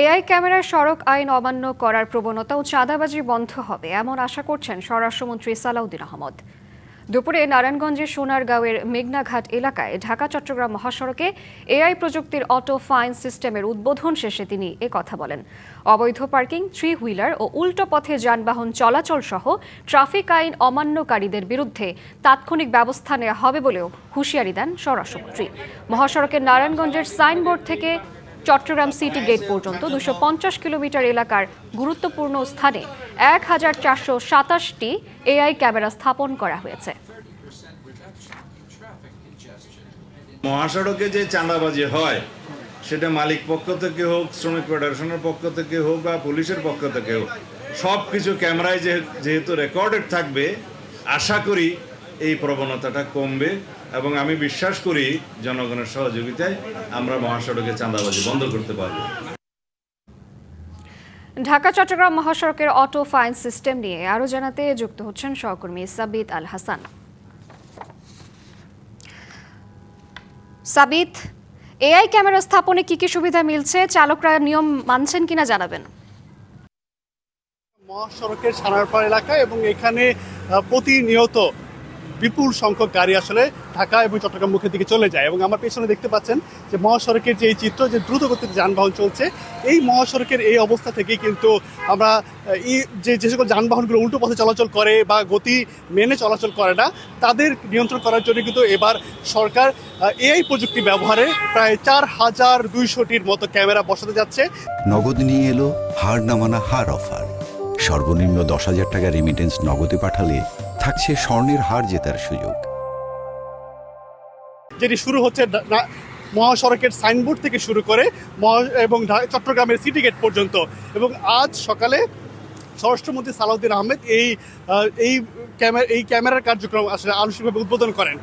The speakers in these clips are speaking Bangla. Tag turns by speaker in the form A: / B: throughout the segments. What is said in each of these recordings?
A: এআই ক্যামেরার সড়ক আইন অমান্য করার প্রবণতা ও চাঁদাবাজি বন্ধ হবে এমন আশা করছেন স্বরাষ্ট্রমন্ত্রী সালাউদ্দিন আহমদ। দুপুরে নারায়ণগঞ্জের সোনারগাঁওয়ের মেঘনাঘাট এলাকায় ঢাকা চট্টগ্রাম মহাসড়কে এআই প্রযুক্তির অটো ফাইন সিস্টেমের উদ্বোধন শেষে তিনি কথা বলেন। অবৈধ পার্কিং, থ্রি হুইলার ও উল্টো পথে যানবাহন চলাচল সহ ট্রাফিক আইন অমান্যকারীদের বিরুদ্ধে তাৎক্ষণিক ব্যবস্থা নেওয়া হবে বলেও হুঁশিয়ারি দেন স্বরাষ্ট্রমন্ত্রী। মহাসড়কের নারায়ণগঞ্জের সাইনবোর্ড থেকে চট্টগ্রাম সিটি গেট পর্যন্ত 250 কিলোমিটার এলাকার গুরুত্বপূর্ণ স্থানে 1427টি এআই ক্যামেরা স্থাপন করা হয়েছে।
B: মহাসড়কে যে চাঁদাবাজি হয় সেটা মালিক পক্ষ থেকে হোক, শ্রমিক ফেডারেশনের পক্ষ থেকে হোক বা পুলিশের পক্ষ থেকে হোক, সব কিছু ক্যামেরায় যেহেতু রেকর্ডেড থাকবে, আশা করি এই প্রবণতাটা কমবে এবং আমি বিশ্বাস করি জনগণের সহযোগিতায় আমরা মহাসড়কে চাঁদাবাজি বন্ধ করতে পারব।
A: ঢাকা চট্টগ্রাম মহাসড়কের অটো ফাইন সিস্টেম নিয়ে আরো জানাতে যুক্ত হচ্ছেন সহকর্মী সাবিত আল হাসান। সাবিত, এআই ক্যামেরা স্থাপনে কি কি সুবিধা মিলছে, চালকরা নিয়ম মানছেন কিনা জানাবেন।
C: মহাসড়কের সানারপাড় এলাকায় এবং এখানে প্রতিনিয়ত বিপুল সংখ্যক গাড়ি আসলে ঢাকা এবং চট্টগ্রাম মুখের দিকে চলে যায় এবং আমার পেছনে দেখতে পাচ্ছেন যে মহাসড়কের যে এই চিত্র, যে দ্রুত গতিতে যানবাহন চলছে, এই মহাসড়কের এই অবস্থা থেকে কিন্তু আমরা যে সকল যানবাহনগুলো উল্টো পথে চলাচল করে বা গতি মেনে চলাচল করে না, তাদের নিয়ন্ত্রণ করার জন্য কিন্তু এবার সরকার এআই প্রযুক্তি ব্যবহারে প্রায় 4200টির মতো ক্যামেরা বসাতে যাচ্ছে।
D: নগদ নিয়ে এলো হার নামানা হার অফার। সর্বনিম্ন 10,000 টাকা রেমিটেন্স নগদে পাঠালে থাকছে স্বর্ণের হার জেতার সুযোগ।
C: যেটি শুরু হচ্ছে মহাসড়কের সাইনবোর্ড থেকে শুরু করে এবং চট্টগ্রামের সিটি গেট পর্যন্ত। এবং আজ সকালে স্বরাষ্ট্রমন্ত্রী সালাউদ্দিন আহমেদ এই ক্যামেরার কার্যক্রম আসলে আনুষ্ঠানিকভাবে উদ্বোধন করেন।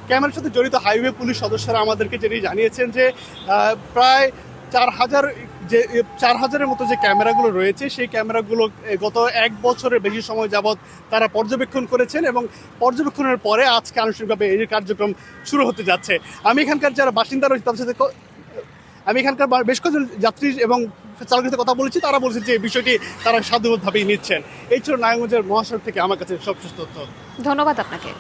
C: ক্যামেরার সাথে জড়িত হাইওয়ে পুলিশ সদস্যরা আমাদেরকে যেটি জানিয়েছেন যে প্রায় 4,000-এর মতো যে ক্যামেরাগুলো রয়েছে, সেই ক্যামেরাগুলো গত 1 বছরের বেশি সময় যাবৎ তারা পর্যবেক্ষণ করেছেন এবং পর্যবেক্ষণের পরে আজকে আনুষ্ঠানিকভাবে এই কার্যক্রম শুরু হতে যাচ্ছে। আমি এখানকার যারা বাসিন্দা রয়েছে তাদের সাথে আমি এখানকার বেশ কয়েকজন যাত্রী এবং চালকের সাথে কথা বলেছি, তারা বলছেন যে এই বিষয়টি তারা সাধুভাবেই নিচ্ছেন। এই ছিল নারায়ণগঞ্জের মহাসড়ক থেকে আমার কাছে সবশেষ তথ্য।
A: ধন্যবাদ আপনাকে।